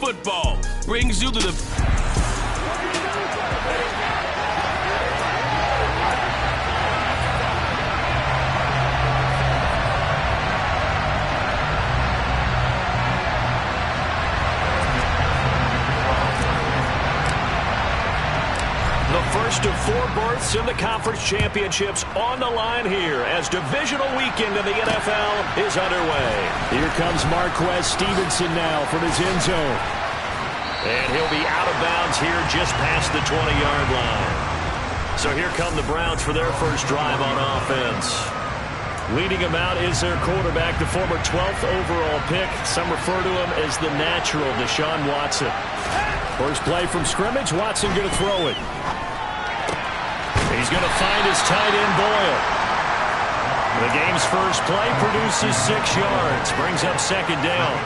football brings you to the... First of 4 berths in the conference championships on the line here as divisional weekend in the NFL is underway. Here comes Marquez Stevenson now from his end zone. And he'll be out of bounds here just past the 20-yard line. So here come the Browns for their first drive on offense. Leading him out is their quarterback, the former 12th overall pick. Some refer to him as the natural, Deshaun Watson. First play from scrimmage, Watson going to throw it. He's going to find his tight end, Boyle. The game's first play produces 6 yards. Brings up second down.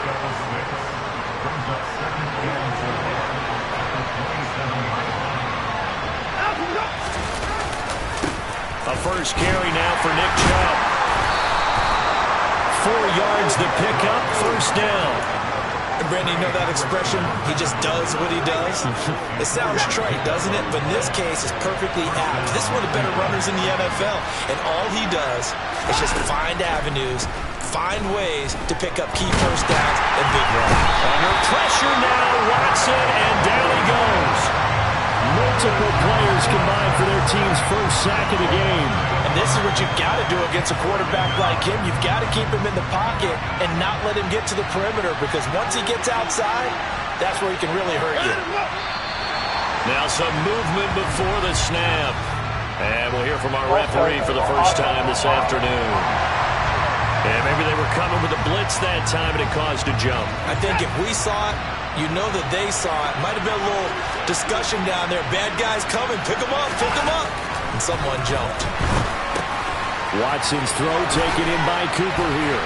A first carry now for Nick Chubb. 4 yards to pick up, first down. And Brandon, you know that expression? He just does what he does. It sounds trite, doesn't it? But in this case, it's perfectly apt. This is one of the better runners in the NFL. And all he does is just find avenues, find ways to pick up key first downs and big runs. Under pressure now, Watson, and down he goes. Multiple players combined for their team's first sack of the game. And this is what you've got to do against a quarterback like him. You've got to keep him in the pocket and not let him get to the perimeter, because once he gets outside, that's where he can really hurt you. Now some movement before the snap. And we'll hear from our referee for the first time this afternoon. And maybe they were coming with a blitz that time and it caused a jump. I think if we saw it, you know that they saw it. Might have been a little discussion down there. Bad guys coming. Pick them up. Pick them up. And someone jumped. Watson's throw taken in by Cooper here.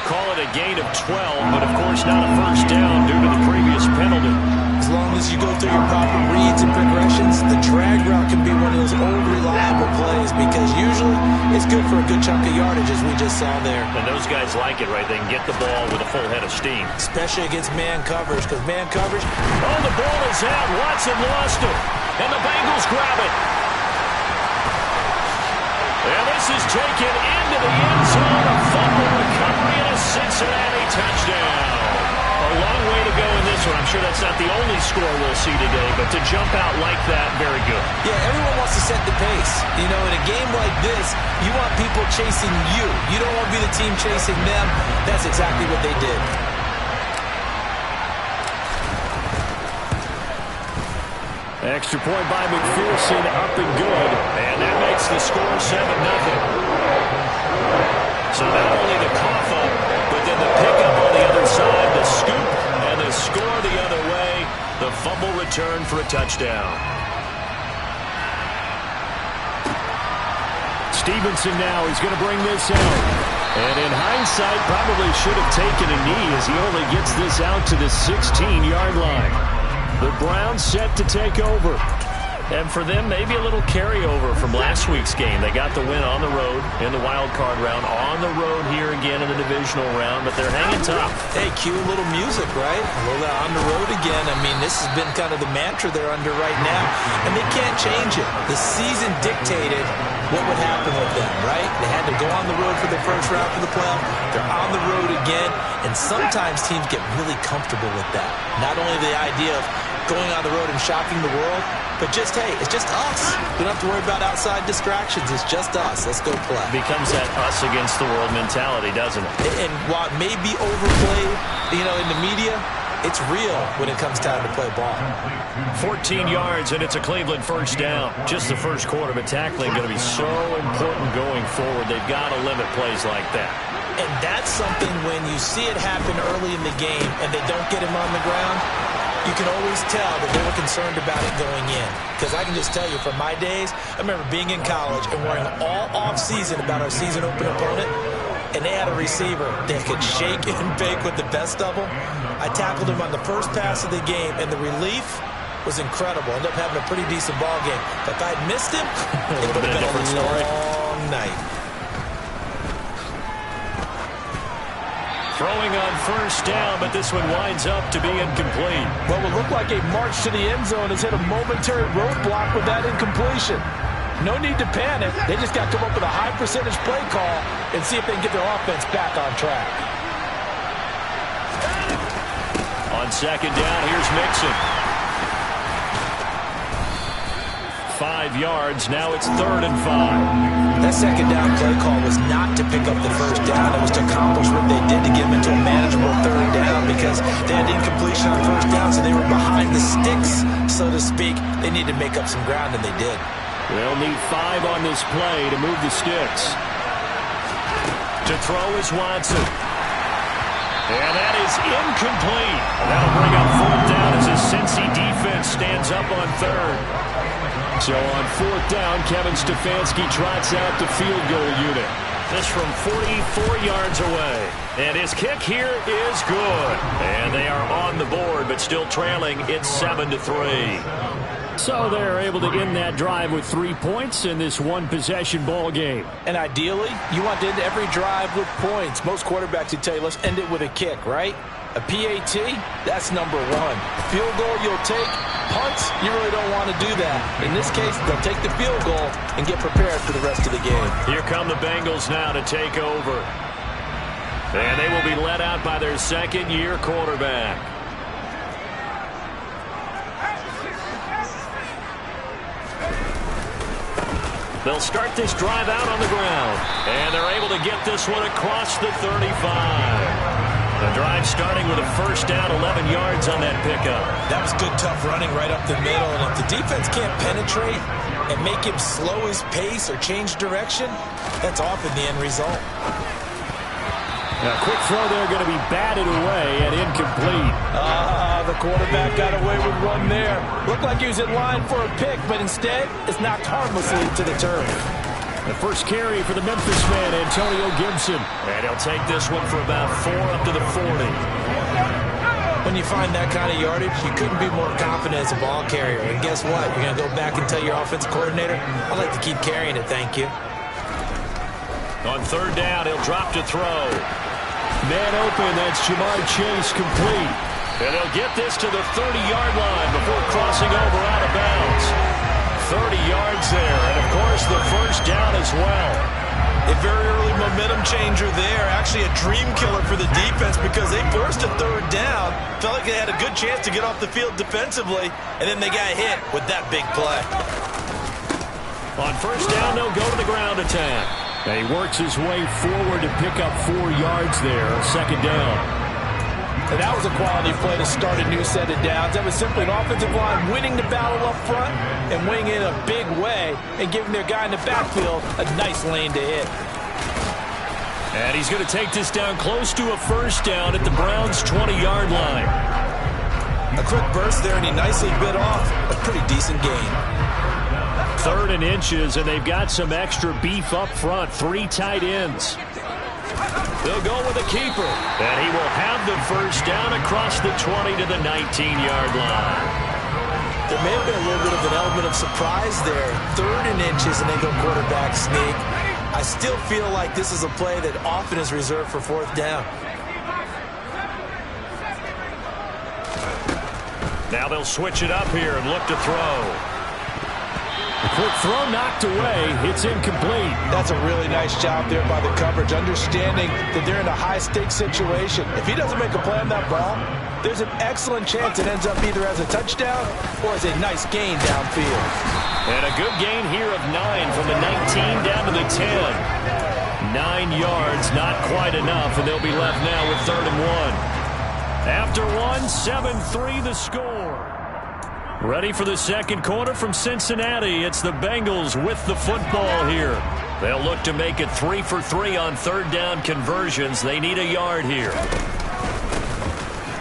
Call it a gain of 12, but of course not a first down due to the previous penalty. As long as you go through your proper reads and progressions, the drag route can be one of those old reliable plays, because usually it's good for a good chunk of yardage, as we just saw there. And those guys like it, right? They can get the ball with a full head of steam. Especially against man coverage, because man coverage... Oh, the ball is out. Watson lost it. And the Bengals grab it. And this is taken into the end zone. A fumble recovery and a Cincinnati touchdown. A long way to go in this one. I'm sure that's not the only score we'll see today, but to jump out like that, very good. Yeah, everyone wants to set the pace. You know, in a game like this, you want people chasing you. You don't want to be the team chasing them. That's exactly what they did. Extra point by McPherson, up and good. And that makes the score 7-0. So not only the cough up, but then the pickup on the other side, the scoop, and the score the other way. The fumble return for a touchdown. Stevenson now is going to bring this out. And in hindsight, probably should have taken a knee as he only gets this out to the 16-yard line. The Browns set to take over. And for them, maybe a little carryover from last week's game. They got the win on the road in the wild card round, on the road here again in the divisional round, but they're hanging tough. Hey, cue a little music, right? A little on the road again. I mean, this has been kind of the mantra they're under right now, and they can't change it. The season dictated what would happen with them, right? They had to go on the road for the first round for the playoff. They're on the road again, and sometimes teams get really comfortable with that. Not only the idea of going on the road and shocking the world, but just, hey, it's just us. We don't have to worry about outside distractions. It's just us. Let's go play. Becomes that us against the world mentality, doesn't it? And while it may be overplayed, you know, in the media, it's real when it comes time to play ball. 14 yards, and it's a Cleveland first down. Just the first quarter, but tackling going to be so important going forward. They've got to limit plays like that. And that's something when you see it happen early in the game and they don't get him on the ground, you can always tell that they were concerned about it going in. Because I can just tell you, from my days, I remember being in college and worrying all off-season about our season-opening opponent, and they had a receiver that could shake and bake with the best of them. I tackled him on the first pass of the game, and the relief was incredible. Ended up having a pretty decent ball game. But if I'd missed him, it would have been a long night. Throwing on first down, but this one winds up to be incomplete. What would look like a march to the end zone has hit a momentary roadblock with that incompletion. No need to panic. They just got to come up with a high percentage play call and see if they can get their offense back on track. On second down, here's Mixon. 5 yards. Now it's 3rd and 5. That second down play call was not to pick up the first down. It was to accomplish what they did to get them into a manageable 3rd down because they had incompletion on first down, so they were behind the sticks, so to speak. They needed to make up some ground, and they did. They'll need 5 on this play to move the sticks. To throw is Watson. And that is incomplete. That'll bring up 4th down as the Cincy defense stands up on 3rd. So on 4th down, Kevin Stefanski trots out the field goal unit. This from 44 yards away. And his kick here is good. And they are on the board, but still trailing. It's 7-3. So they're able to end that drive with 3 points in this one-possession ball game. And ideally, you want to end every drive with points. Most quarterbacks would tell you, let's end it with a kick, right? A PAT, that's number 1. Field goal you'll take. Punts, you really don't want to do that. In this case, they'll take the field goal and get prepared for the rest of the game. Here come the Bengals now to take over. And they will be led out by their second-year quarterback. They'll start this drive out on the ground. And they're able to get this one across the 35. The drive starting with a first down, 11 yards on that pickup. That was good, tough running right up the middle. And if the defense can't penetrate and make him slow his pace or change direction, that's often the end result. Now, quick throw there going to be batted away and incomplete. The quarterback got away with one there. Looked like he was in line for a pick, but instead it's knocked harmlessly to the turf. The first carry for the Memphis man, Antonio Gibson. And he'll take this one for about 4 up to the 40. When you find that kind of yardage, you couldn't be more confident as a ball carrier. And guess what? You're going to go back and tell your offensive coordinator, I'd like to keep carrying it, thank you. On 3rd down, he'll drop to throw. Man open, that's Jamar Chase complete. And they'll get this to the 30-yard line before crossing over out of bounds. 30 yards there, and of course the first down as well. A very early momentum changer there. Actually a dream killer for the defense because they forced a 3rd down. Felt like they had a good chance to get off the field defensively, and then they got hit with that big play. On first down, they'll go to the ground attack. And he works his way forward to pick up 4 yards there, 2nd down. And that was a quality play to start a new set of downs. That was simply an offensive line winning the battle up front and winning it in a big way and giving their guy in the backfield a nice lane to hit. And he's going to take this down close to a first down at the Browns' 20-yard line. A quick burst there, and he nicely bit off a pretty decent gain. 3rd and inches, and they've got some extra beef up front. 3 tight ends. They'll go with a keeper. And he will have the first down across the 20 to the 19-yard line. There may have been a little bit of an element of surprise there. 3rd and inches, and they go quarterback sneak. I still feel like this is a play that often is reserved for 4th down. Now they'll switch it up here and look to throw. The quick throw knocked away. It's incomplete. That's a really nice job there by the coverage, understanding that they're in a high-stakes situation. If he doesn't make a play on that ball, there's an excellent chance it ends up either as a touchdown or as a nice gain downfield. And a good gain here of 9 from the 19 down to the 10. 9 yards, not quite enough, and they'll be left now with 3rd and 1. After 1, 7-3 the score. Ready for the second quarter from Cincinnati. It's the Bengals with the football here. They'll look to make it 3 for 3 on 3rd down conversions. They need a yard here.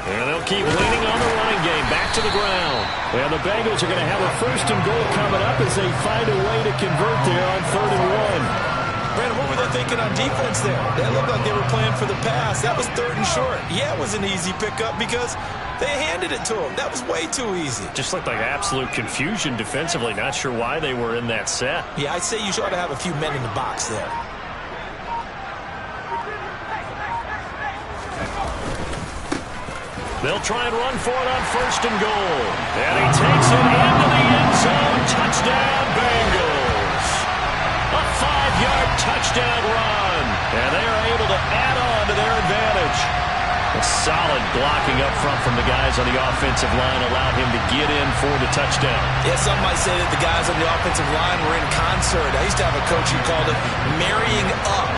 And they'll keep leaning on the running game. Back to the ground. And the Bengals are going to have a 1st and goal coming up as they find a way to convert there on 3rd and 1. Brandon, what were they thinking on defense there? They looked like they were playing for the pass. That was 3rd and short. Yeah, it was an easy pickup because they handed it to him. That was way too easy. Just looked like absolute confusion defensively. Not sure why they were in that set. Yeah, I'd say you ought to have a few men in the box there. They'll try and run for it on 1st and goal. And he takes it into the end zone. Touchdown, Bengals. A 5-yard touchdown run. And they are able to add on to their advantage. A solid blocking up front from the guys on the offensive line allowed him to get in for the touchdown. Yeah, some might say that the guys on the offensive line were in concert. I used to have a coach who called it marrying up,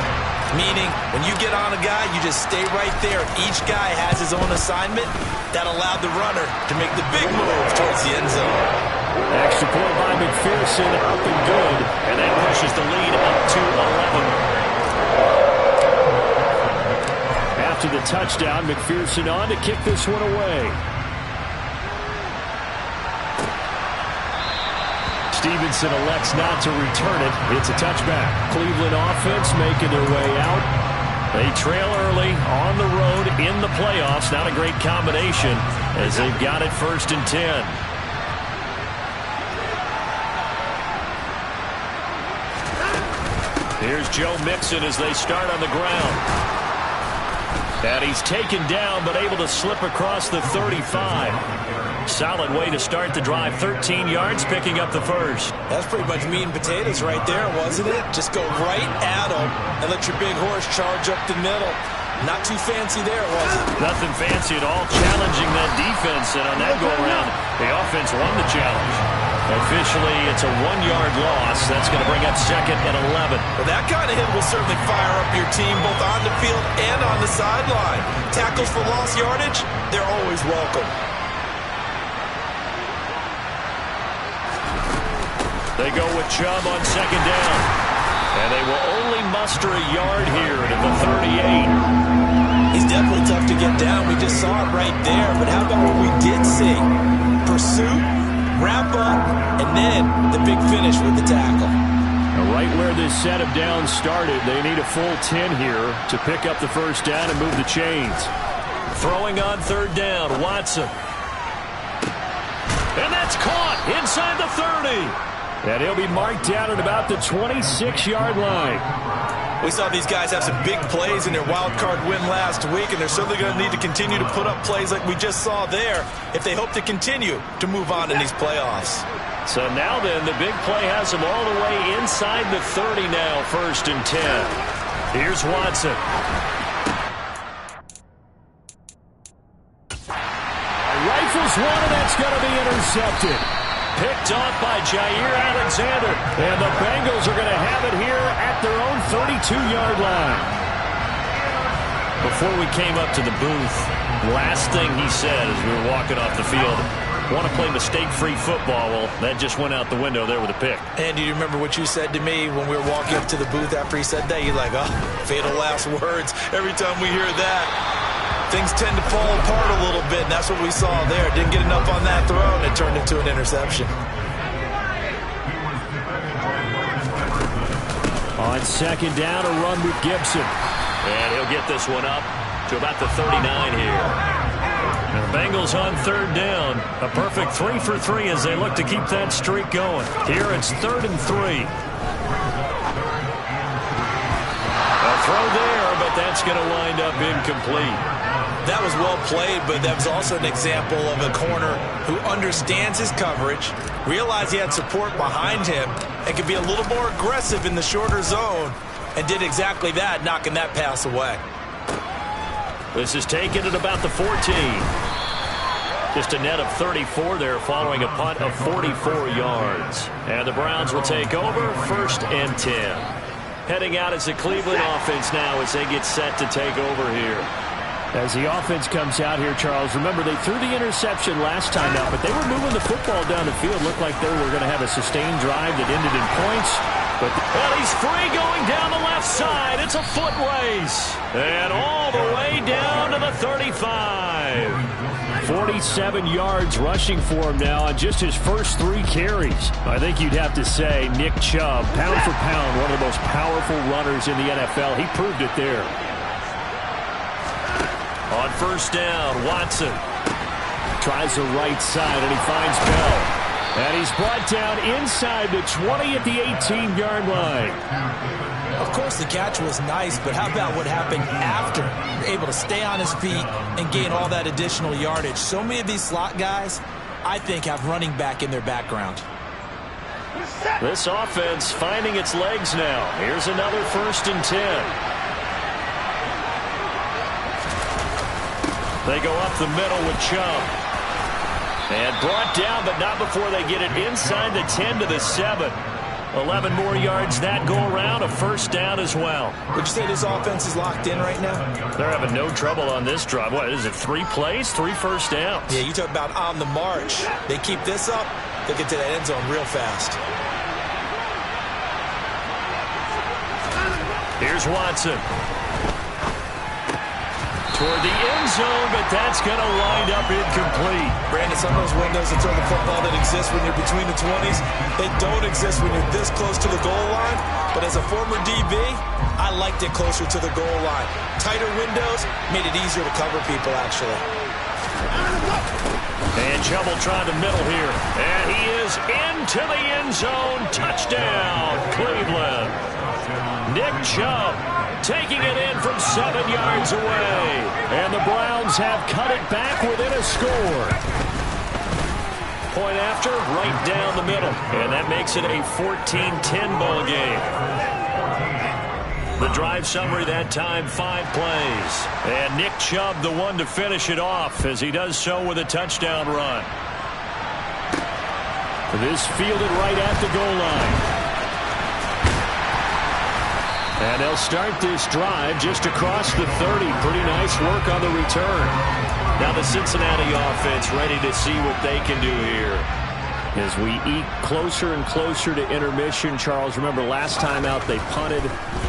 meaning when you get on a guy, you just stay right there. Each guy has his own assignment. That allowed the runner to make the big move towards the end zone. Extra point by McPherson, up and good, and that pushes the lead up to 11. After the touchdown, McPherson on to kick this one away. Stevenson elects not to return it. It's a touchback. Cleveland offense making their way out. They trail early on the road in the playoffs. Not a great combination as they've got it 1st and 10. Here's Joe Mixon as they start on the ground. And he's taken down, but able to slip across the 35. Solid way to start the drive. 13 yards, picking up the first. That's pretty much meat and potatoes right there, wasn't it? Just go right at him and let your big horse charge up the middle. Not too fancy there, was it? Nothing fancy at all. Challenging that defense, and on that go-around, the offense won the challenge. Officially, it's a 1-yard loss. That's going to bring up 2nd and 11. Well, that kind of hit will certainly fire up your team both on the field and on the sideline. Tackles for lost yardage, they're always welcome. They go with Chubb on 2nd down. And they will only muster a yard here at the 38. He's definitely tough to get down. We just saw it right there. But how about what we did see? Pursuit, wrap up, and then the big finish with the tackle. Now, right where this set of downs started, they need a full 10 here to pick up the first down and move the chains. Throwing on 3rd down, Watson. And that's caught inside the 30. And he'll be marked down at about the 26-yard line. We saw these guys have some big plays in their wild card win last week, and they're certainly going to need to continue to put up plays like we just saw there if they hope to continue to move on in these playoffs. So now then, the big play has them all the way inside the 30 now, 1st and 10. Here's Watson. Rifles one, and that's going to be intercepted. Picked off by Jair Alexander. And the Bengals are going to have it here at their own 32-yard line. Before we came up to the booth, last thing he said as we were walking off the field, want to play mistake-free football. Well, that just went out the window there with a pick. And do you remember what you said to me when we were walking up to the booth after he said that? You're like, oh, fatal last words. Every time we hear that, things tend to fall apart a little bit, and that's what we saw there. Didn't get enough on that throw, and it turned into an interception. On 2nd down, a run with Gibson. And he'll get this one up to about the 39 here. And the Bengals on 3rd down. A perfect 3 for 3 as they look to keep that streak going. Here it's 3rd and 3. A throw there, but that's going to wind up incomplete. That was well played, but that was also an example of a corner who understands his coverage, realized he had support behind him, and could be a little more aggressive in the shorter zone, and did exactly that, knocking that pass away. This is taken at about the 14. Just a net of 34 there following a punt of 44 yards. And the Browns will take over 1st and 10. Heading out as the Cleveland offense now as they get set to take over here. As the offense comes out here, Charles, remember they threw the interception last time out, but they were moving the football down the field. Looked like they were going to have a sustained drive that ended in points. Well, he's free going down the left side. It's a foot race. And all the way down to the 35. 47 yards rushing for him now on just his first 3 carries. I think you'd have to say Nick Chubb, pound for pound, one of the most powerful runners in the NFL. He proved it there. On 1st down, Watson tries the right side, and he finds Bell. And he's brought down inside the 20 at the 18-yard line. Of course, the catch was nice, but how about what happened after? Able to stay on his feet and gain all that additional yardage. So many of these slot guys, I think, have running back in their background. This offense finding its legs now. Here's another 1st and 10. They go up the middle with Chubb. And brought down, but not before they get it inside the 10 to the 7. 11 more yards that go around, a 1st down as well. Would you say this offense is locked in right now? They're having no trouble on this drive. What is it, 3 plays, 3 first downs? Yeah, you talk about on the march. They keep this up, they'll get to that end zone real fast. Here's Watson. Toward the end zone, but that's going to wind up incomplete. Brandon, some of those windows to throw the football that exist when you're between the 20s, they don't exist when you're this close to the goal line. But as a former DB, I liked it closer to the goal line. Tighter windows made it easier to cover people, actually. And Chubb will try the middle here. And he is into the end zone. Touchdown, Cleveland. Nick Chubb taking it in from 7 yards away. And the Browns have cut it back within a score. Point after, right down the middle. And that makes it a 14-10 ball game. The drive summary that time, 5 plays. And Nick Chubb, the one to finish it off, as he does so with a touchdown run. This fielded right at the goal line. And they'll start this drive just across the 30. Pretty nice work on the return. Now the Cincinnati offense ready to see what they can do here. As we eke closer and closer to intermission, Charles, remember last time out they punted.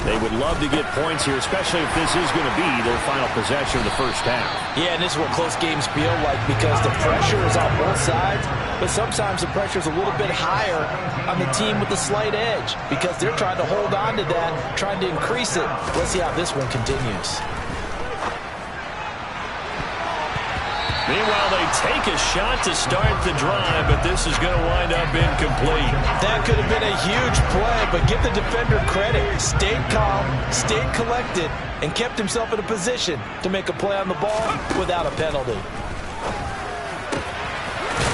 They would love to get points here, especially if this is going to be their final possession of the first half. Yeah, and this is what close games feel like because the pressure is on both sides, but sometimes the pressure is a little bit higher on the team with the slight edge because they're trying to hold on to that, trying to increase it. Let's see how this one continues. Meanwhile, they take a shot to start the drive, but this is going to wind up incomplete. That could have been a huge play, but give the defender credit. Stayed calm, stayed collected, and kept himself in a position to make a play on the ball without a penalty.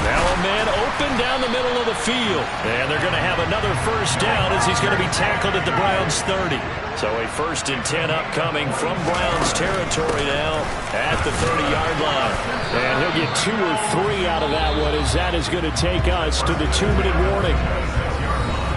Now a man open down the middle of the field. And they're going to have another 1st down as he's going to be tackled at the Browns 30. So a 1st and 10 upcoming from Browns territory now at the 30-yard line. And he'll get 2 or 3 out of that one as that is going to take us to the 2-minute warning.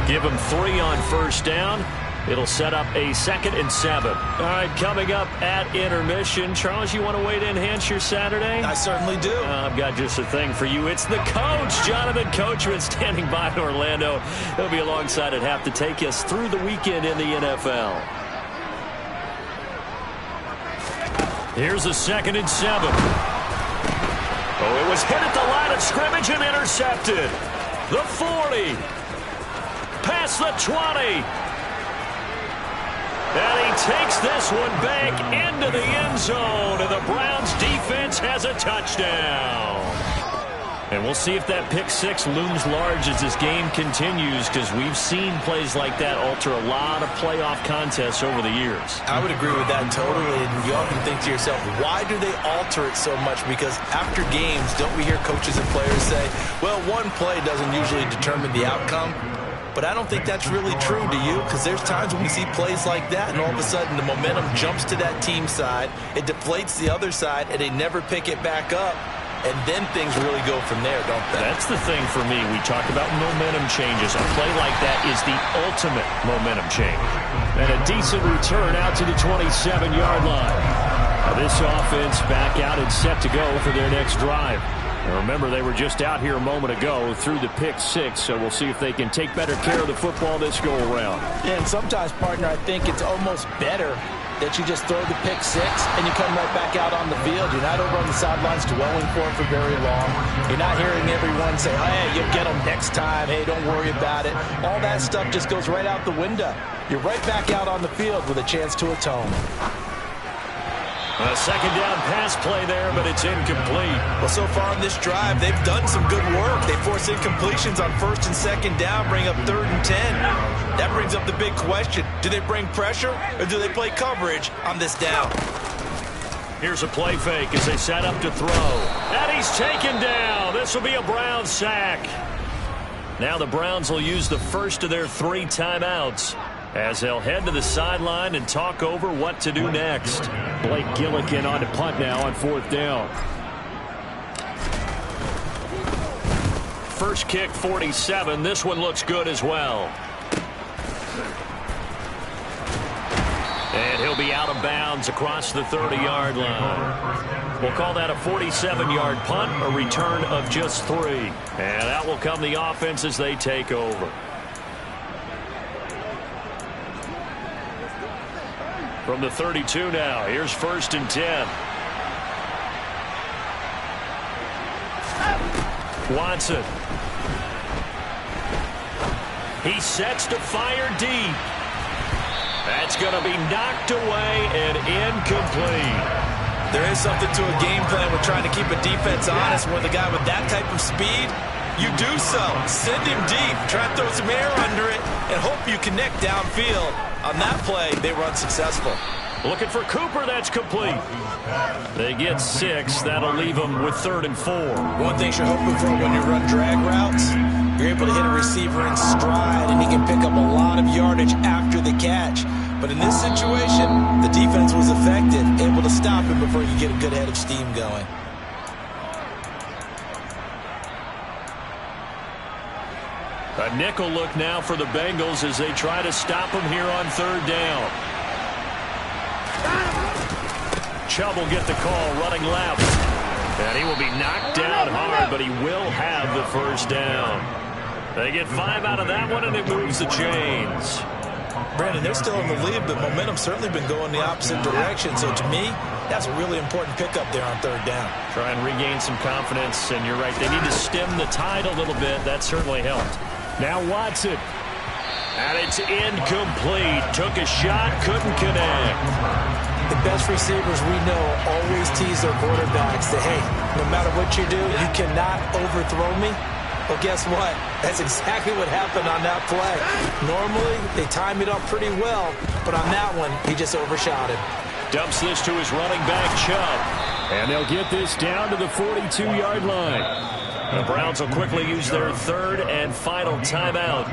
Give him 3 on 1st down. It'll set up a 2nd and 7. All right, coming up at intermission. Charles, you want to wait to enhance your Saturday? I certainly do. I've got just a thing for you. It's the coach, Jonathan Coachman, standing by in Orlando. He'll be alongside at half to take us through the weekend in the NFL. Here's a 2nd and 7. Oh, it was hit at the line of scrimmage and intercepted. The 40. Past the 20. And he takes this one back into the end zone, and the Browns defense has a touchdown. And we'll see if that pick 6 looms large as this game continues, because we've seen plays like that alter a lot of playoff contests over the years. I would agree with that totally, and you often think to yourself, why do they alter it so much? Because after games, don't we hear coaches and players say, well, one play doesn't usually determine the outcome? But I don't think that's really true, do you? Because there's times when we see plays like that, and all of a sudden the momentum jumps to that team side, it deflates the other side, and they never pick it back up. And then things really go from there, don't they? That's the thing for me. We talk about momentum changes. A play like that is the ultimate momentum change. And a decent return out to the 27-yard line. Now this offense back out and set to go for their next drive. And remember, they were just out here a moment ago through the pick 6, so we'll see if they can take better care of the football this go-around. Yeah, and sometimes, partner, I think it's almost better that you just throw the pick 6 and you come right back out on the field. You're not over on the sidelines dwelling for it for very long. You're not hearing everyone say, hey, you'll get them next time. Hey, don't worry about it. All that stuff just goes right out the window. You're right back out on the field with a chance to atone. A second down pass play there, but it's incomplete. Well, so far in this drive, they've done some good work. They force incompletions on first and second down, bring up 3rd and 10. That brings up the big question. Do they bring pressure or do they play coverage on this down? Here's a play fake as they set up to throw. And he's taken down. This will be a Browns sack. Now the Browns will use the first of their 3 timeouts as they'll head to the sideline and talk over what to do next. Blake Gillikin on to punt now on 4th down. First kick, 47. This one looks good as well. And he'll be out of bounds across the 30-yard line. We'll call that a 47-yard punt, a return of just 3. And out will come the offense as they take over. From the 32 now, here's 1st and 10. Watson. He sets to fire deep. That's going to be knocked away and incomplete. There is something to a game plan with trying to keep a defense honest. With a guy with that type of speed, you do so. Send him deep. Try to throw some air under it and hope you connect downfield. On that play, they were unsuccessful. Looking for Cooper. That's complete. They get 6. That'll leave them with 3rd and 4. One thing you're hoping for when you run drag routes, you're able to hit a receiver in stride, and he can pick up a lot of yardage after the catch. But in this situation, the defense was effective, able to stop him before you get a good head of steam going. A nickel look now for the Bengals as they try to stop him here on 3rd down. Chubb will get the call running left. And he will be knocked down hard, but he will have the 1st down. They get 5 out of that one, and it moves the chains. Brandon, they're still in the lead, but momentum's certainly been going the opposite direction. So to me, that's a really important pickup there on 3rd down. Try and regain some confidence, and you're right. They need to stem the tide a little bit. That certainly helped. Now Watson. And it's incomplete. Took a shot, couldn't connect. The best receivers we know always tease their quarterbacks that, hey, no matter what you do, you cannot overthrow me. Well, guess what? That's exactly what happened on that play. Normally, they time it up pretty well, but on that one, he just overshot it. Dumps this to his running back, Chubb. And they'll get this down to the 42-yard line. The Browns will quickly use their 3rd and final timeout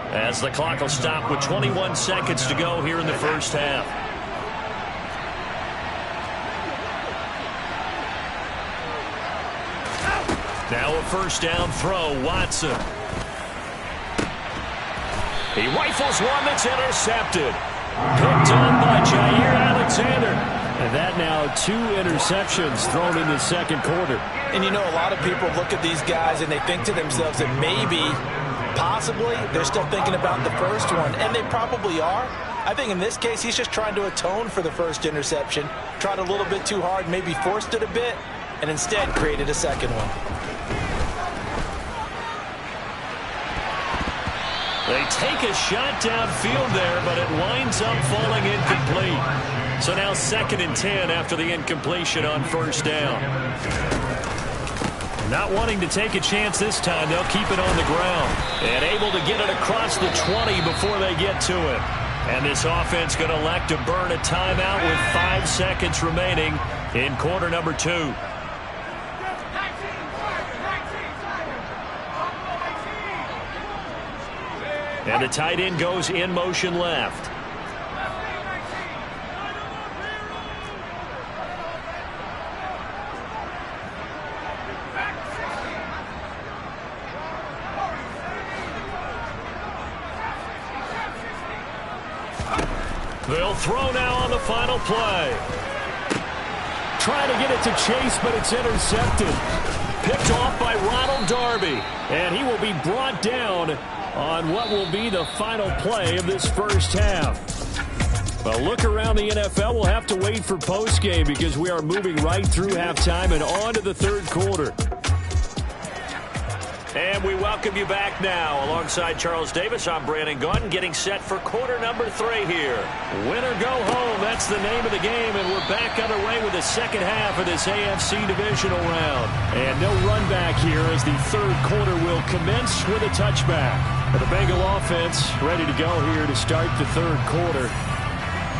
as the clock will stop with 21 seconds to go here in the 1st half. Now a 1st down throw, Watson. He rifles one that's intercepted. Picked on by Jair Alexander. And that now 2 interceptions thrown in the 2nd quarter. And you know, a lot of people look at these guys and they think to themselves that maybe, possibly, they're still thinking about the first one. And they probably are. I think in this case, he's just trying to atone for the 1st interception. Tried a little bit too hard, maybe forced it a bit, and instead created a 2nd one. They take a shot downfield there, but it winds up falling incomplete. So now 2nd and 10 after the incompletion on 1st down. Not wanting to take a chance this time, they'll keep it on the ground. And able to get it across the 20 before they get to it. And this offense going to elect to burn a timeout with 5 seconds remaining in quarter number 2. And the tight end goes in motion left. They'll throw now on the final play. Trying to get it to Chase, but it's intercepted. Picked off by Ronald Darby. And he will be brought down on what will be the final play of this 1st half. Well, look around the NFL. We'll have to wait for postgame because we are moving right through halftime and on to the 3rd quarter. And we welcome you back now. Alongside Charles Davis, I'm Brandon Gaudin, getting set for quarter number 3 here. Win or go home, that's the name of the game, and we're back underway with the second half of this AFC divisional round. And no run back here as the third quarter will commence with a touchback. The Bengal offense ready to go here to start the third quarter.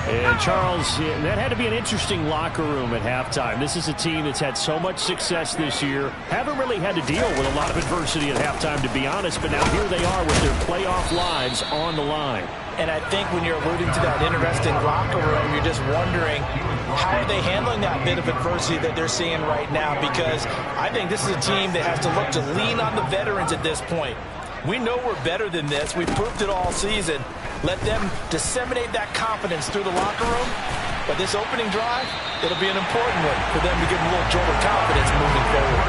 And Charles, that had to be an interesting locker room at halftime. This is a team that's had so much success this year. Haven't really had to deal with a lot of adversity at halftime, to be honest. But now here they are with their playoff lives on the line. And I think when you're alluding to that interesting locker room, you're just wondering, how are they handling that bit of adversity that they're seeing right now? Because I think this is a team that has to look to lean on the veterans at this point. We know we're better than this. We've proved it all season. Let them disseminate that confidence through the locker room. But this opening drive, it'll be an important one for them to give them a little jolt of confidence moving forward.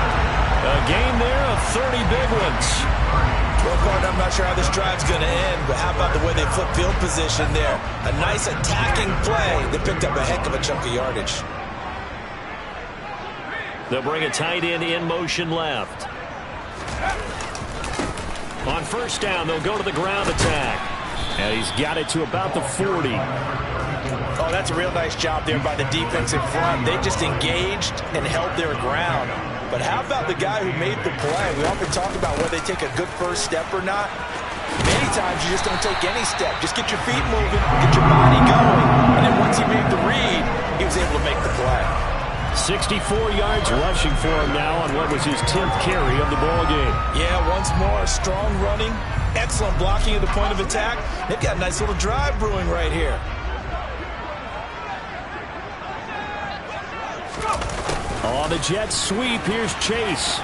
A game there of 30 big ones. Well, partner, I'm not sure how this drive's going to end, but how about the way they flip field position there? A nice attacking play that picked up a heck of a chunk of yardage. They'll bring a tight end in motion left. On first down, they'll go to the ground attack. And he's got it to about the 40. Oh, that's a real nice job there by the defensive front. They just engaged and held their ground. But how about the guy who made the play? We often talk about whether they take a good first step or not. Many times you just don't take any step. Just get your feet moving, get your body going. And then once he made the read, he was able to make the play. 64 yards rushing for him now on what was his 10th carry of the ball game. Yeah, once more, strong running, excellent blocking at the point of attack. They've got a nice little drive brewing right here. On the jet sweep, here's Chase.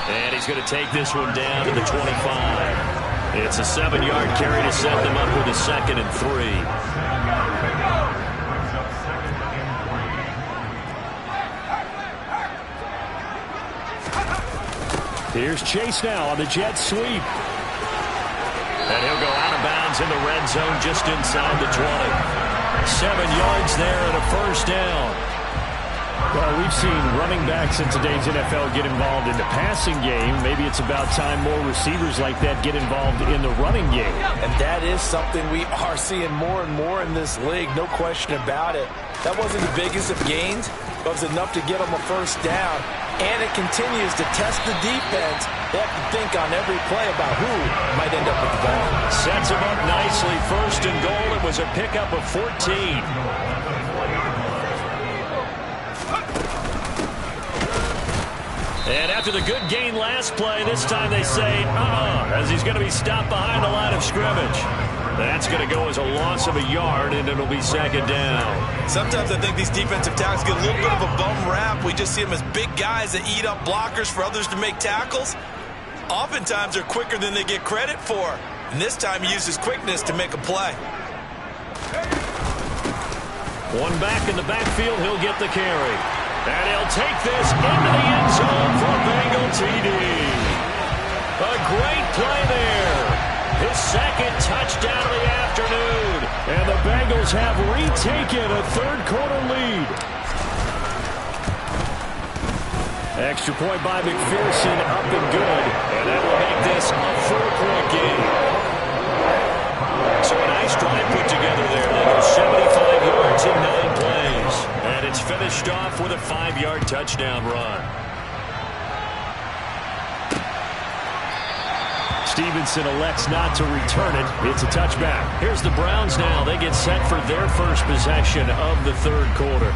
And he's going to take this one down to the 25. It's a 7-yard carry to set them up with a 2nd and 3. Here's Chase now on the jet sweep. And he'll go out of bounds in the red zone just inside the 20. 7 yards there and a first down. Well, we've seen running backs in today's NFL get involved in the passing game. Maybe it's about time more receivers like that get involved in the running game. And that is something we are seeing more and more in this league, no question about it. That wasn't the biggest of gains, but it was enough to get them a first down. And it continues to test the defense. They have to think on every play about who might end up with the ball. Sets him up nicely. First and goal. It was a pickup of 14. And after the good gain last play, this time they say, as he's going to be stopped behind the line of scrimmage. That's going to go as a loss of a yard, and it'll be 2nd down. Sometimes I think these defensive tackles get a little bit of a bum rap. We just see them as big guys that eat up blockers for others to make tackles. Oftentimes they're quicker than they get credit for. And this time he uses quickness to make a play. One back in the backfield, he'll get the carry. And he'll take this into the end zone for a Bengal TD. A great play there. His 2nd touchdown of the afternoon. And the Bengals have retaken a third-quarter lead. Extra point by McPherson, up and good. And that will make this a 4-point game. So a nice drive put together there. They go 75 yards in 9 plays. And it's finished off with a 5-yard touchdown run. Stevenson elects not to return it. It's a touchback. Here's the Browns now. They get set for their first possession of the third quarter.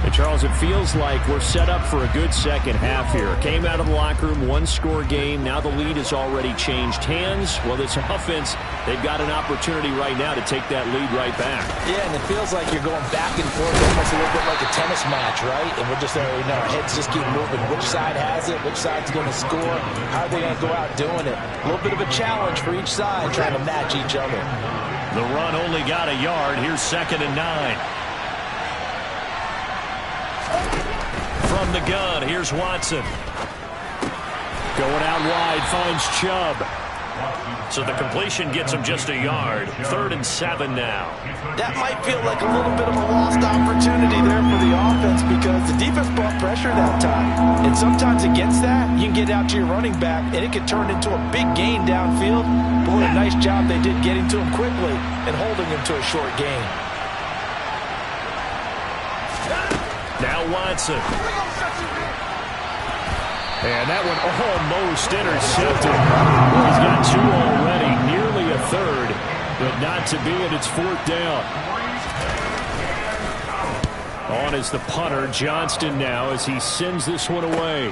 And Charles, it feels like we're set up for a good second half here. Came out of the locker room, 1-score game. Now the lead has already changed hands. Well, this offense, they've got an opportunity right now to take that lead right back. Yeah, and it feels like you're going back and forth almost a little bit like a tennis match, right? And we're just there, our heads just keep moving. Which side has it? Which side's going to score? How are they going to go out doing it? A little bit of a challenge for each side, trying to match each other. The run only got a yard. Here's 2nd and 9. From the gun, here's Watson. Going out wide, finds Chubb. So the completion gets him just a yard. 3rd and 7 now. That might feel like a little bit of a lost opportunity there for the offense because the defense brought pressure that time. And sometimes against that, you can get out to your running back, and it could turn into a big gain downfield. Boy, a nice job they did getting to him quickly and holding him to a short gain. Now Watson. And that one almost intercepted. Well, he's got 2 already, nearly a third, but not to be, and it's 4th down. On is the punter, Johnston now, as he sends this one away.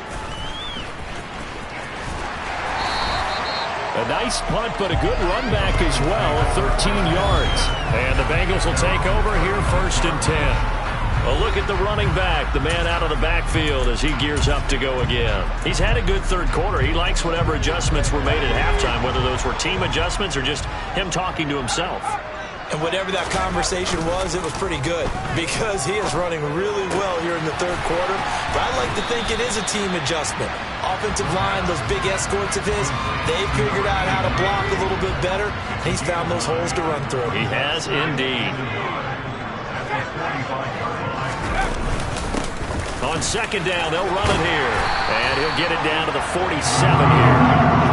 A nice punt, but a good run back as well, 13 yards. And the Bengals will take over here 1st and 10. A look at the running back, the man out of the backfield as he gears up to go again. He's had a good 3rd quarter. He likes whatever adjustments were made at halftime, whether those were team adjustments or just him talking to himself. And whatever that conversation was, it was pretty good because he is running really well here in the 3rd quarter. But I like to think it is a team adjustment. Offensive line, those big escorts of his, they figured out how to block a little bit better. He's found those holes to run through. He has indeed. On 2nd down, they'll run it here. And he'll get it down to the 47 here.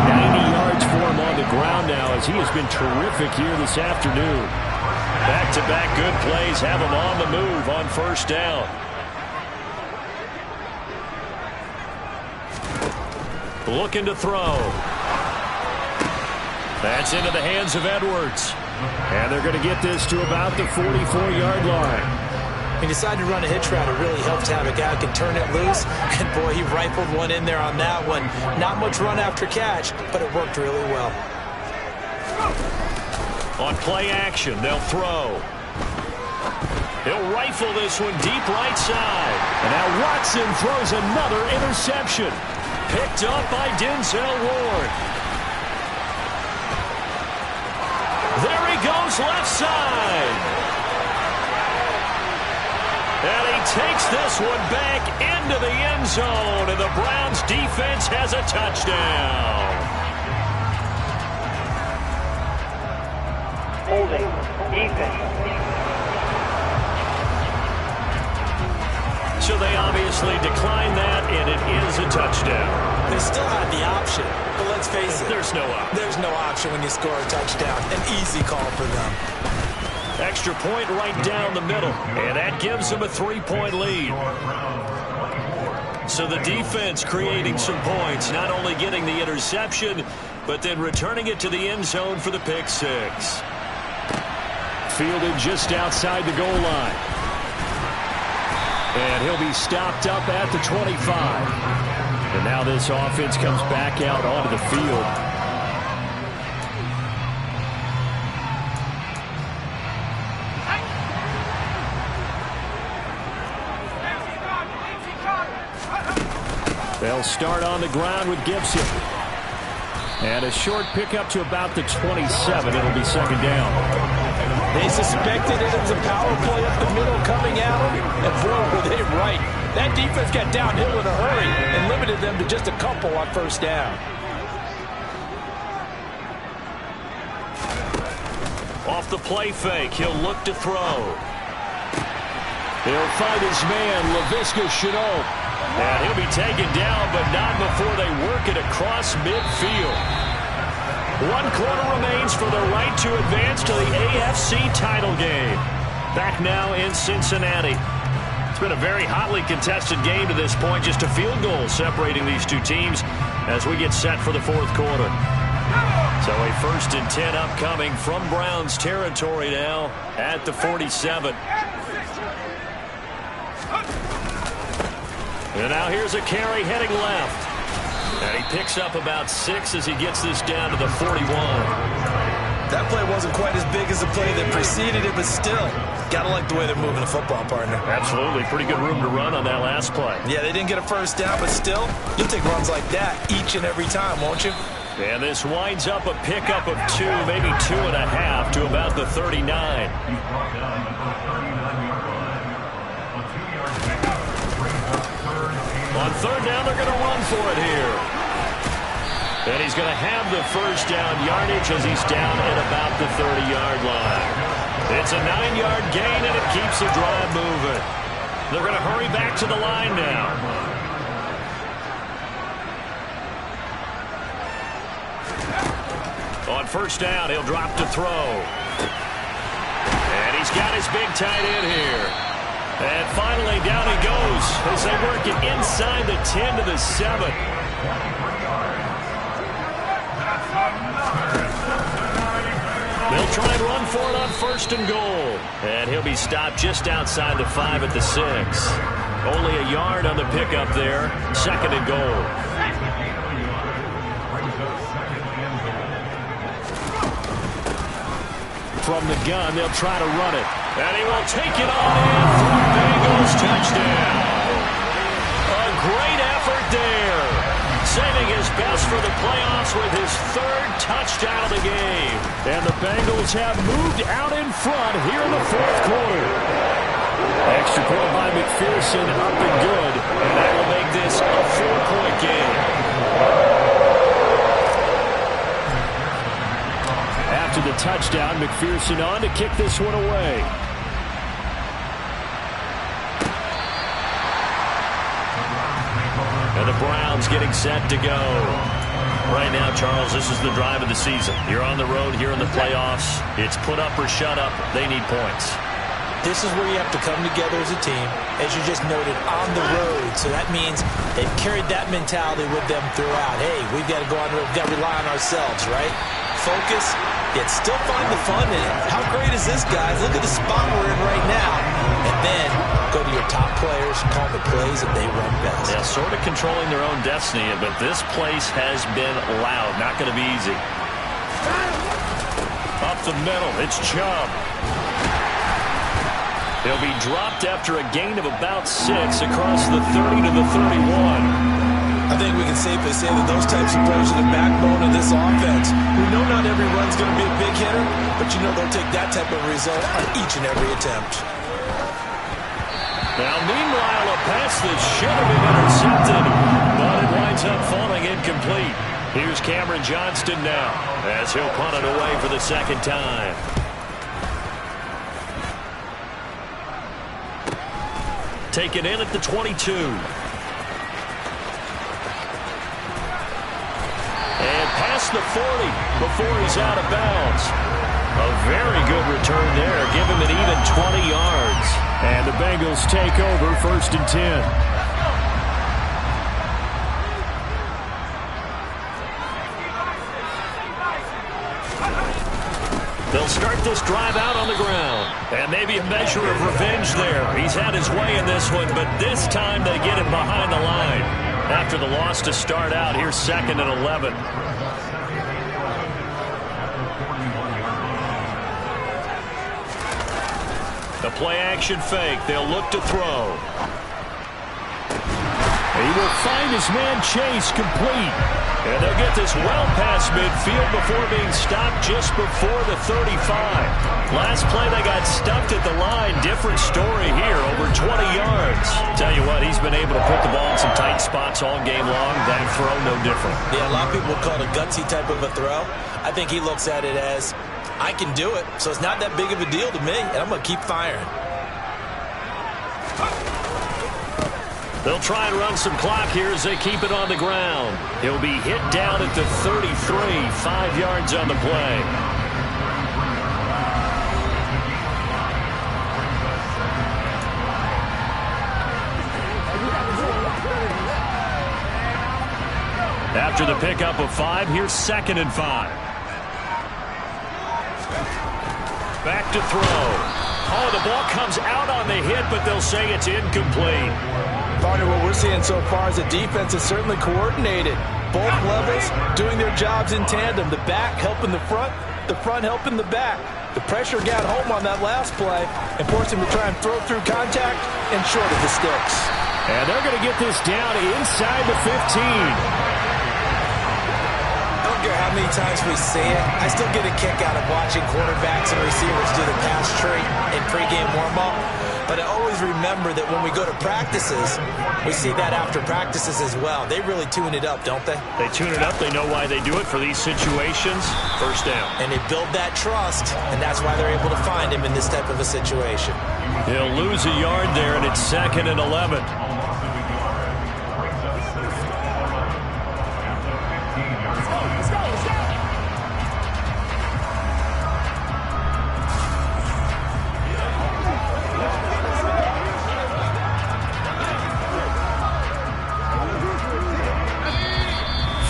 90 yards for him on the ground now as he has been terrific here this afternoon. Back-to-back good plays have him on the move on 1st down. Looking to throw. That's into the hands of Edwards. And they're going to get this to about the 44-yard line. He decided to run a hitch route. It really helped have a guy who can turn it loose. And, boy, he rifled one in there on that one. Not much run after catch, but it worked really well. On play action, they'll throw. He'll rifle this one deep right side. And now Watson throws another interception. Picked up by Denzel Ward. There he goes left side. And he takes this one back into the end zone, and the Browns defense has a touchdown. Holding, defense. So they obviously declined that, and it is a touchdown. They still had the option, but let's face it. There's no option. There's no option when you score a touchdown. An easy call for them. Extra point right down the middle, and that gives them a 3-point lead. So the defense creating some points, not only getting the interception, but then returning it to the end zone for the pick 6. Fielded just outside the goal line. And he'll be stopped up at the 25. And now this offense comes back out onto the field. They'll start on the ground with Gibson. And a short pickup to about the 27. It'll be 2nd down. They suspected it was a power play up the middle coming at them. And boy, were they right. That defense got downhill in a hurry and limited them to just a couple on 1st down. Off the play fake, he'll look to throw. He'll find his man, Laviska Shenault. And he'll be taken down, but not before they work it across midfield. 1 quarter remains for the right to advance to the AFC title game. Back now in Cincinnati. It's been a very hotly contested game to this point. Just a field goal separating these two teams as we get set for the 4th quarter. So a 1st and 10 upcoming from Browns territory now at the 47. And now here's a carry heading left. And he picks up about 6 as he gets this down to the 41. That play wasn't quite as big as the play that preceded it, but still, gotta like the way they're moving the football, partner. Absolutely. Pretty good room to run on that last play. Yeah, they didn't get a 1st down, but still, you'll take runs like that each and every time, won't you? And this winds up a pickup of 2, maybe 2.5 to about the 39. On 3rd down, they're going to run for it here. And he's going to have the first down yardage as he's down at about the 30-yard line. It's a 9-yard gain, and it keeps the drive moving. They're going to hurry back to the line now. On first down, he'll drop to throw. And he's got his big tight end here. And finally, down he goes as they work it inside the 10 to the 7. They'll try and run for it on first and goal. And he'll be stopped just outside the 5 at the 6. Only a yard on the pickup there. Second and goal. From the gun, they'll try to run it. And he will take it on in for a Bengals touchdown. A great effort there. Saving his best for the playoffs with his 3rd touchdown of the game. And the Bengals have moved out in front here in the 4th quarter. Extra point by McPherson, up and good. And that will make this a 4-point game. After the touchdown, McPherson on to kick this one away. And the Browns getting set to go. Right now, Charles, this is the drive of the season. You're on the road here in the playoffs. It's put up or shut up. They need points. This is where you have to come together as a team, as you just noted, on the road. So that means they've carried that mentality with them throughout. Hey, we've got to go on the road. We've got to rely on ourselves, right? Focus, yet still find the fun in it. How great is this, guys? Look at the spot we're in right now. And then go to your top players, call the plays that they run best. Yeah, sort of controlling their own destiny, but this place has been loud. Not going to be easy. Up the middle, it's Chubb. He'll be dropped after a gain of about 6 across the 30 to the 31. I think we can safely say that those types of players are the backbone of this offense. We know not every run's going to be a big hitter, but you know they'll take that type of result on each and every attempt. Now, meanwhile, a pass that should have been intercepted, but it winds up falling incomplete. Here's Cameron Johnston now as he'll punt it away for the 2nd time. Taken in at the 22. And past the 40 before he's out of bounds. A very good return there. Give him an even 20 yards. And the Bengals take over 1st and 10. They'll start this drive out on the ground. And maybe a measure of revenge there. He's had his way in this one, but this time they get him behind the line. After the loss to start out, here's 2nd and 11. The play-action fake. They'll look to throw. He will find his man Chase complete. And they'll get this well past midfield before being stopped just before the 35. Last play they got stuffed at the line. Different story here, over 20 yards. Tell you what, he's been able to put the ball in some tight spots all game long. That throw, no different. Yeah, a lot of people call it a gutsy type of a throw. I think he looks at it as, I can do it, so it's not that big of a deal to me, and I'm going to keep firing. They'll try and run some clock here as they keep it on the ground. He'll be hit down at the 33, 5 yards on the play. After the pickup of 5, here's 2nd and 5. Back to throw. Oh, the ball comes out on the hit, but they'll say it's incomplete. Partner, what we're seeing so far is the defense is certainly coordinated. Both levels doing their jobs in tandem. The back helping the front helping the back. The pressure got home on that last play and forced him to try and throw through contact and short of the sticks. And they're going to get this down inside the 15. I don't care how many times we see it, I still get a kick out of watching quarterbacks and receivers do the pass tree in pregame warm-up. But I always remember that when we go to practices, we see that after practices as well. They really tune it up, don't they? They tune it up. They know why they do it for these situations. First down. And they build that trust, and that's why they're able to find him in this type of a situation. He'll lose a yard there, and it's 2nd and 11.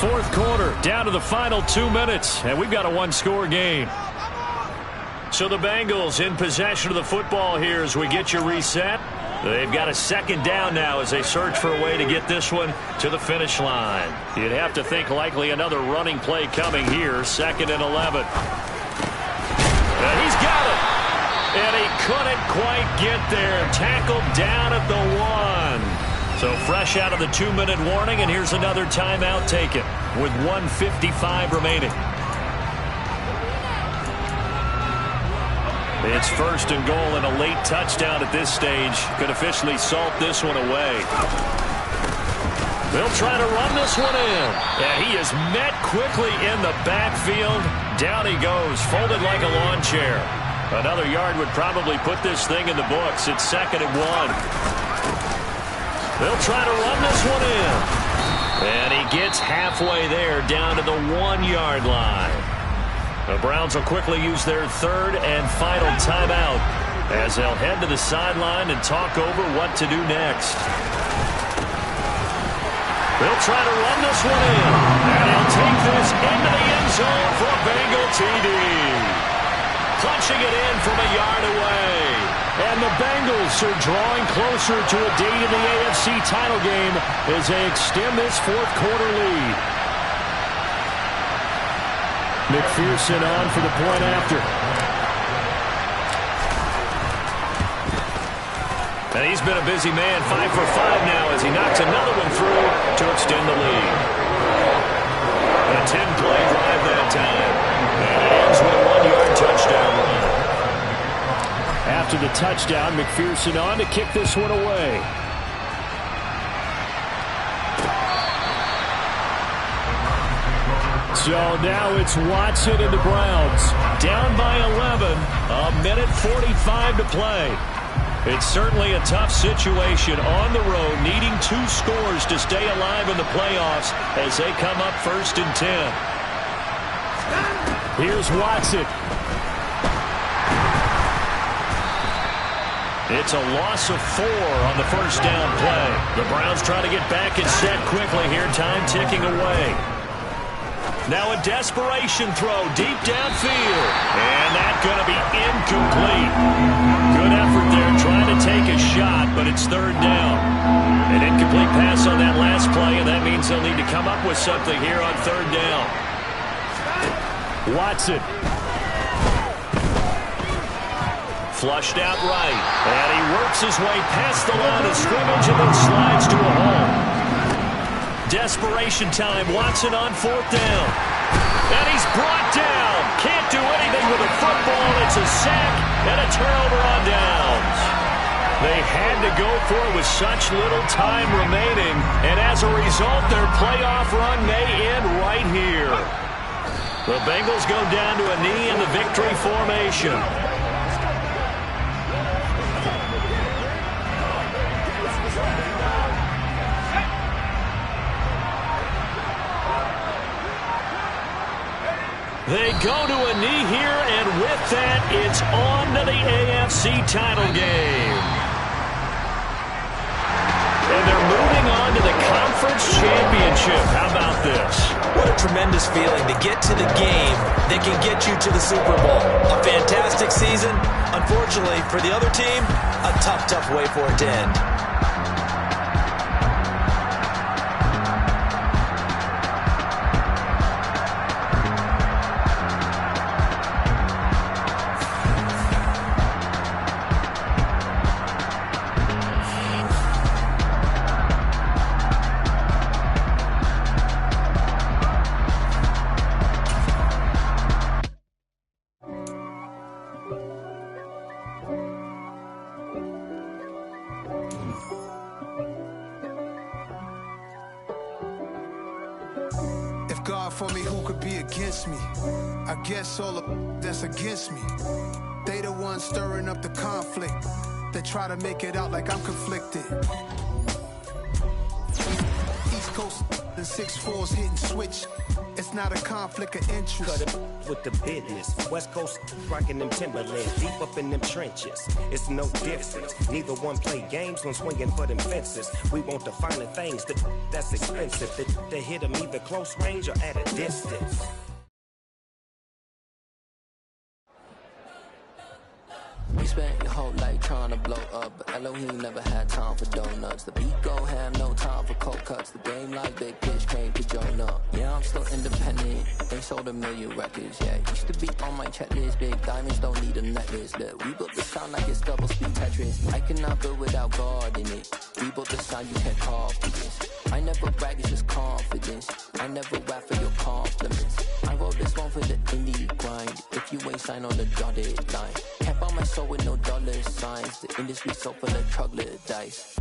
Fourth quarter, down to the final 2 minutes, and we've got a one-score game. So the Bengals in possession of the football here as we get you reset. They've got a 2nd down now as they search for a way to get this one to the finish line. You'd have to think likely another running play coming here, 2nd and 11. And he's got it. And he couldn't quite get there. Tackled down at the 1. So fresh out of the 2-minute warning, and here's another timeout taken with 1:55 remaining. It's 1st and goal, and a late touchdown at this stage could officially salt this one away. They'll try to run this one in, and he is met quickly in the backfield. Down he goes, folded like a lawn chair. Another yard would probably put this thing in the books. It's 2nd and 1. They'll try to run this one in. And he gets halfway there, down to the 1-yard line. The Browns will quickly use their 3rd and final timeout as they'll head to the sideline and talk over what to do next. They'll try to run this one in. And he'll take this into the end zone for a Bengal TD. Punching it in from a yard away. And the Bengals are drawing closer to a date in the AFC title game as they extend this fourth quarter lead. McPherson on for the point after. And he's been a busy man, 5 for 5 now as he knocks another one through to extend the lead. A 10-play drive that time. And it ends with a 1-yard touchdown run. After the touchdown, McPherson on to kick this one away. So now it's Watson and the Browns. Down by 11. A minute 45 to play. It's certainly a tough situation on the road, needing 2 scores to stay alive in the playoffs as they come up 1st and 10. Here's Watson. It's a loss of 4 on the first down play. The Browns try to get back and set quickly here, time ticking away. Now a desperation throw deep downfield. And that's going to be incomplete. Good effort there trying to take a shot, but it's 3rd down. An incomplete pass on that last play, and that means they'll need to come up with something here on 3rd down. Watson. Flushed out right, and he works his way past the line of scrimmage and then slides to a hole. Desperation time, Watson on 4th down. And he's brought down. Can't do anything with a football. It's a sack and a turnover on downs. They had to go for it with such little time remaining, and as a result, their playoff run may end right here. The Bengals go down to a knee in the victory formation. They go to a knee here, and with that, it's on to the AFC title game. And they're moving on to the conference championship. How about this? What a tremendous feeling to get to the game that can get you to the Super Bowl. A fantastic season. Unfortunately, for the other team, a tough, tough way for it to end. for me, who could be against me? I guess all the that's against me. They the ones stirring up the conflict. They try to make it out like I'm conflicted. East Coast and 6'4's hitting switch. It's not a conflict of interest. Cut it with the business. West Coast rocking them Timberlands, deep up in them trenches. It's no difference. Neither one play games when swinging for them fences. We want the finer things that's expensive. They hit them either close range or at a distance. You spent your whole life trying to blow up, but Elohim never had time for donuts. The beat go ham, no time for cold cuts. The game like big pitch came to join up. Yeah, I'm still independent. They sold 1 million records, yeah. Used to be on my checklist. Big diamonds don't need a necklace. Look, we built the sound like it's double speed Tetris. I cannot build without God in it. We built the sound you can't copy this. I never brag, it's just confidence. I never rap for your compliments. I wrote this one for the indie grind. If you ain't signed on the dotted line, can't buy my soul with no dollar signs. The industry so full of troglodytes.